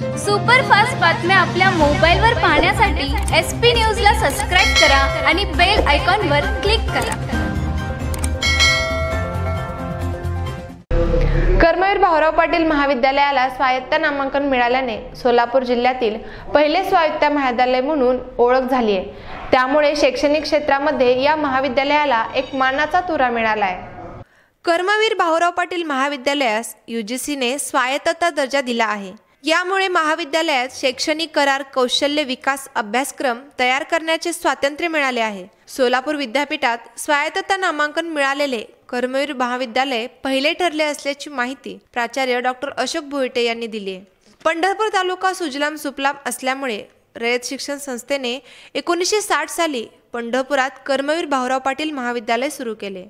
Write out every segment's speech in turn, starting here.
Superfast बातम्या आपल्या मोबाईलवर पाहण्यासाठी SP न्यूजला सबस्क्राइब करा आणि बेल आयकॉनवर क्लिक करा। कर्मवीर भाऊराव पाटील महाविद्यालयाला स्वायत्त नामांकन मिळाल्याने सोलापूर जिल्ह्यातील पहिले स्वायत्त महाविद्यालय म्हणून ओळख झाली आहे। त्यामुळे शैक्षणिक क्षेत्रामध्ये या महाविद्यालयाला एक मानाचा तुरा मिळाला आहे। कर्मवीर भाऊराव पाटील महाविद्यालयास UGCने स्वायत्तता दर्जा दिला आहे। यामुळे महाविद्यालयात शैक्षणिक करार, कौशल्य विकास अभ्यासक्रम तयार करण्याचे स्वातंत्र्य मिळाले आहे। सोलापूर विद्यापीठात स्वायत्तता नामांकन मिळालेले कर्मवीर महाविद्यालय पहिले ठरले असल्याची माहिती प्राचार्य डॉक्टर अशोक भोईटे यांनी दिली आहे। पंढरपूर तालुका सुजलाम सुफलाम असल्यामुळे रयत शिक्षण संस्थेने 1960 साली पंढरपुरात कर्मवीर भाऊराव पाटील महाविद्यालय सुरू केले।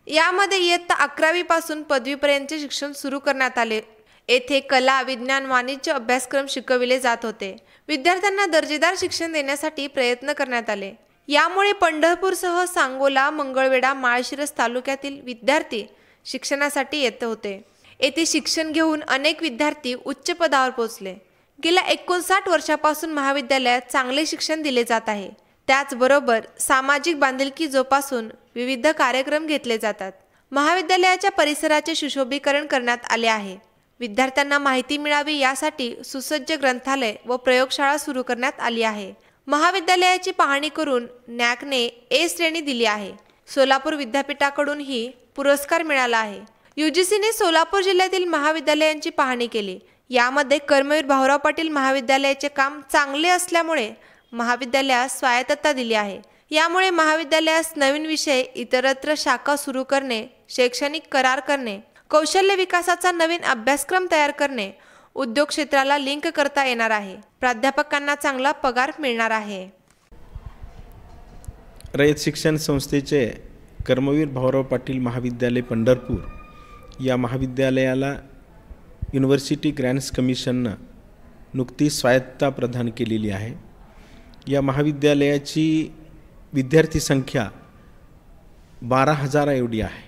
यामध्ये इयत्ता 11वी पासून पदवीपर्यंतचे शिक्षण सुरू करण्यात आले। येथे कला, विज्ञान, वाणिज्य अभ्यासक्रम शिकविले जात होते। विद्यार्थ्यांना दर्जेदार शिक्षण देण्यासाठी प्रयत्न करण्यात आले। यामुळे पंढरपूरसह सांगोला, मंगळवेढा, माळशिरस तालुक्यातील विद्यार्थी शिक्षणासाठी येत होते। येथे शिक्षण घेऊन अनेक विद्यार्थी उच्च पदावर पोहोचले। गेल्या 59 वर्षापासून महाविद्यालयात चांगले शिक्षण दिले जात आहे। त्याचबरोबर सामाजिक बांधिलकी जोपासून विविध कार्यक्रम घेतले जातात। महाविद्यालयाच्या परिसराचे सुशोभीकरण करण्यात आले आहे। विद्यार्थ्यांना माहिती मिळावी यासाठी सुसज्ज ग्रंथालय व प्रयोगशाळा सुरू करण्यात आली आहे। महाविद्यालयाची पाहणी करून NAAC A श्रेणी दिली आहे। सोलापूर विद्यापीठाकडूनही पुरस्कार मिळाला आहे। UGCने सोलापूर जिल्ह्यातील महाविद्यालयांची पाहणी केली। यामध्ये कर्मवीर भाऊराव पाटील महाविद्यालयाचे काम चांगले असल्यामुळे महाविद्यालयास स्वायत्तता दिली आहे। यामुळे महाविद्यालयास नवीन विषय, इतरत्र शाखा सुरू करणे, शैक्षणिक करार करणे, कौशल्य विकासाचा नवीन अभ्यासक्रम तयार करणे, उद्योग क्षेत्राला लिंक करता येणार आहे। प्राध्यापकांना चांगला पगार मिळणार आहे। रयत शिक्षण संस्थेचे कर्मवीर भाऊराव पाटील महाविद्यालय पंढरपूर या महाविद्यालयाला युनिव्हर्सिटी ग्रँट्स कमिशननं नुकतीच स्वायत्तता प्रदान केलेली आहे। या महाविद्यालयाची विद्यार्थी संख्या 12,000 एवढी आहे।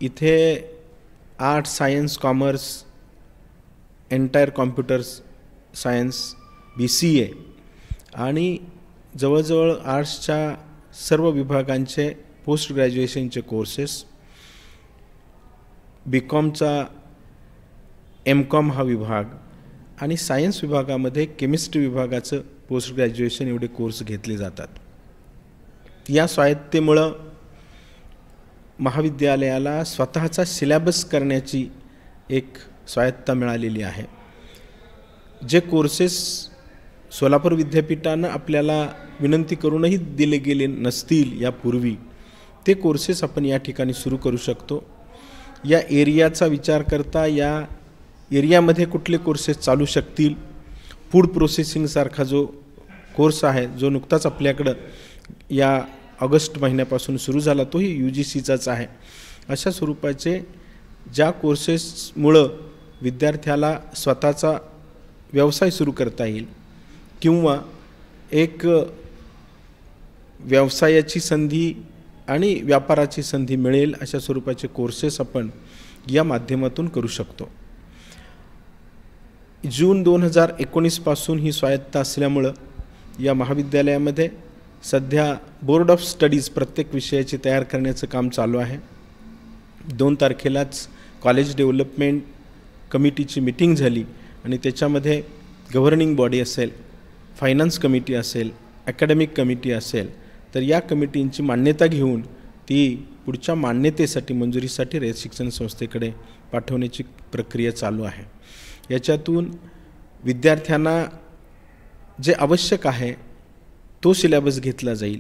इथे art, science, commerce, entire computers science, BCA आणि जवळजवळ आर्ट्सच्या सर्व विभागांचे पोस्ट ग्रॅज्युएशनचे कोर्सेस, BComचा MCom हा विभाग आणि सायन्स विभागामध्ये केमिस्ट्री विभागाचं पोस्ट ग्रॅज्युएशन एवढे कोर्स घेतले जातात। या स्वायत्तेमुळं महाविद्यालयाला स्वतःचा सिलेबस करण्याची एक स्वायत्तता मिळालेली आहे। जे कोर्सेस सोलापूर विद्यापीठानं आपल्याला विनंती करूनही दिले गेले नसतील यापूर्वी, ते कोर्सेस आपण या ठिकाणी सुरू करू शकतो। या एरियाचा विचार करता या एरियामध्ये कुठले कोर्सेस चालू शकतील, फूड प्रोसेसिंगसारखा जो कोर्स आहे जो नुकताच आपल्याकडं या ऑगस्ट महिन्यापासून सुरू झाला, तोही UGCचाच आहे। अशा स्वरूपाचे ज्या कोर्सेसमुळं विद्यार्थ्याला स्वतःचा व्यवसाय सुरू करता येईल किंवा एक व्यवसायाची संधी आणि व्यापाराची संधी मिळेल, अशा स्वरूपाचे कोर्सेस आपण या माध्यमातून करू शकतो। जून 2019 पासून ही स्वायत्तता असल्यामुळं या महाविद्यालयामध्ये सध्या बोर्ड ऑफ स्टडीज प्रत्येक विषयाची तयार करण्याचं काम चालू आहे। 2 तारखेलाच कॉलेज डेव्हलपमेंट कमिटीची मीटिंग झाली आणि त्याच्यामध्ये गव्हर्निंग बॉडी असेल, फायनान्स कमिटी असेल, अकॅडमिक कमिटी असेल, तर या कमिटींची मान्यता घेऊन ती पुढच्या मान्यतेसाठी, मंजुरीसाठी रयत शिक्षण संस्थेकडे पाठवण्याची प्रक्रिया चालू आहे। याच्यातून विद्यार्थ्यांना जे आवश्यक आहे तो सिलेबस घेतला जाईल।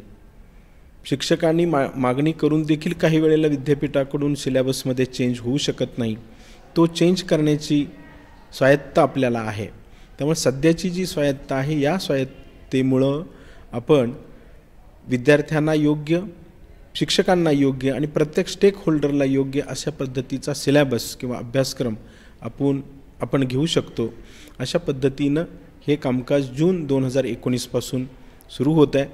शिक्षकांनी मागणी करून देखील काही वेळेला विद्यापीठाकडून सिलेबसमध्ये चेंज होऊ शकत नाही, तो चेंज करण्याची स्वायत्तता आपल्याला आहे। त्यामुळे सध्याची जी स्वायत्तता आहे, या स्वायत्तेमुळं आपण विद्यार्थ्यांना योग्य, शिक्षकांना योग्य आणि प्रत्येक स्टेक होल्डरला योग्य अशा पद्धतीचा सिलेबस किंवा अभ्यासक्रम आपण घेऊ शकतो। अशा पद्धतीनं हे कामकाज जून 2019 पासून सुरू होत आहे।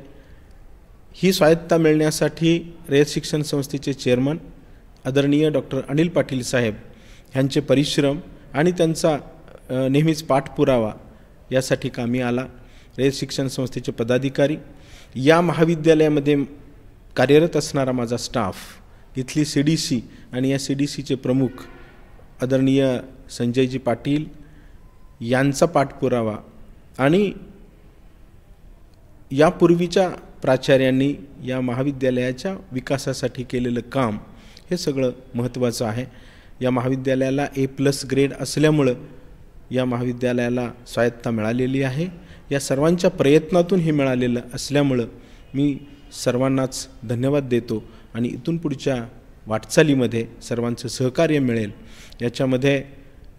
ही स्वायत्तता मिळण्यासाठी रयत शिक्षण संस्थेचे चेअरमन आदरणीय डॉक्टर अनिल पाटील साहेब यांचे परिश्रम आणि त्यांचा नेहमीच पाठपुरावा यासाठी कामी आला. रयत शिक्षण संस्थेचे पदाधिकारी, या महाविद्यालयामध्ये कार्यरत असणारा माझा स्टाफ, इथली CDC आणि या CDCचे प्रमुख आदरणीय संजयजी पाटील यांचा पाठपुरावा आणि यापूर्वीच्या प्राचार्यांनी या महाविद्यालयाच्या विकासासाठी केलेलं काम, हे सगळं महत्त्वाचं आहे. या महाविद्यालयाला A+ ग्रेड असल्यामुळं या महाविद्यालयाला स्वायत्तता मिळालेली आहे. या सर्वांच्या प्रयत्नातून हे मिळालेलं असल्यामुळं मी सर्वांनाच धन्यवाद देतो आणि इथून पुढच्या वाटचालीमध्ये सर्वांचं सहकार्य मिळेल. याच्यामध्ये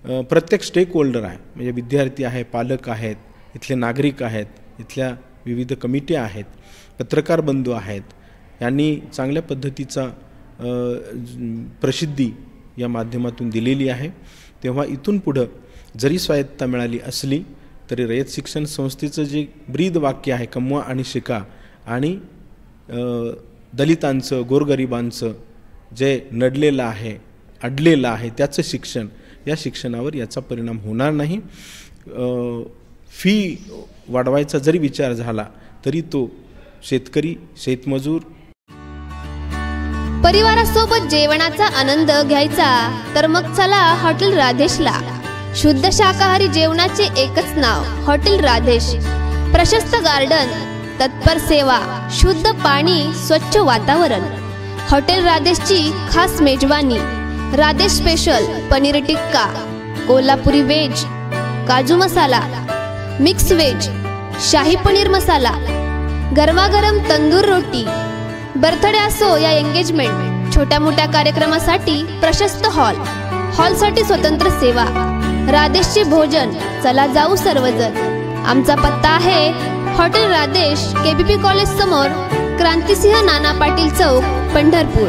प्रत्येक स्टेक होल्डर आहे, म्हणजे विद्यार्थी आहे, पालक आहेत, इथले नागरिक आहेत, इथल्या विविध कमिट्या आहेत, पत्रकार बंधू आहेत, यांनी चांगल्या पद्धतीचा प्रसिद्धी या माध्यमातून दिलेली आहे. तेव्हा इथून पुढं जरी स्वायत्तता मिळाली असली तरी रयत शिक्षण संस्थेचं जे ब्रीद वाक्य आहे, कमवा आणि शिका, आणि दलितांचं, गोरगरिबांचं जे नडलेलं आहे, अडलेलं आहे, त्याचं शिक्षण, या शिक्षणावर याचा परिणाम होणार नाही. फी वाढवायचा जरी विचार झाला तरी तो शेतकरी, शेतमजूर, परिवारासोबत जेवणाचा आनंद घ्यायचा तर मग चला हॉटेल राधेशला. शुद्ध शाकाहारी जेवणाचे एकच नाव हॉटेल राधेश. प्रशस्त गार्डन, तत्पर सेवा, शुद्ध पाणी, स्वच्छ वातावरण. हॉटेल राधेशची खास मेजवानी. राधेश स्पेशल पनीर टिक्का, कोल्हापुरी वेज, काजू मसाला, मिक्स वेज, शाही पनीर मसाला, गरमागरम तंदूर रोटी. बर्थडे असो या एंगेजमेंट, छोट्या मोठ्या कार्यक्रमासाठी प्रशस्त हॉलसाठी स्वतंत्र सेवा. राधेशचे भोजन, चला जाऊ सर्वजण. आमचा पत्ता आहे हॉटेल राधेश, KBP कॉलेज समोर, क्रांतिसिंह नाना पाटील चौक, पंढरपूर.